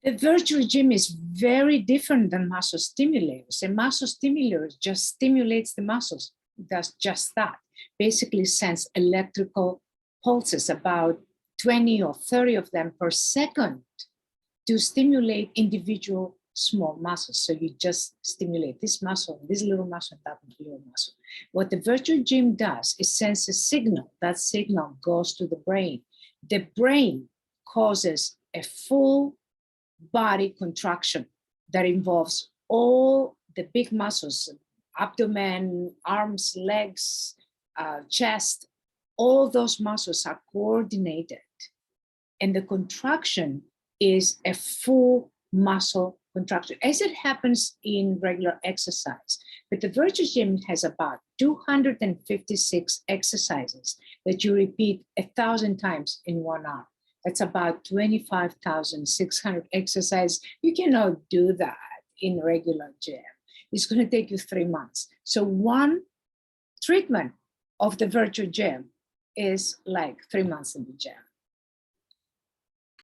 The virtual gym is very different than muscle stimulators. A muscle stimulator just stimulates the muscles, does just that. Basically sends electrical pulses, about 20 or 30 of them per second, to stimulate individual small muscles. So you just stimulate this muscle, this little muscle, that little muscle. What the virtual gym does is sends a signal. That signal goes to the brain. The brain causes a full body contraction that involves all the big muscles, abdomen, arms, legs, chest. All those muscles are coordinated. And the contraction is a full muscle contraction, as it happens in regular exercise. But the virtual gym has about 256 exercises that you repeat 1,000 times in 1 hour. That's about 25,600 exercises. You cannot do that in regular gym. It's going to take you 3 months. So one treatment of the virtual gym is like 3 months in the gym.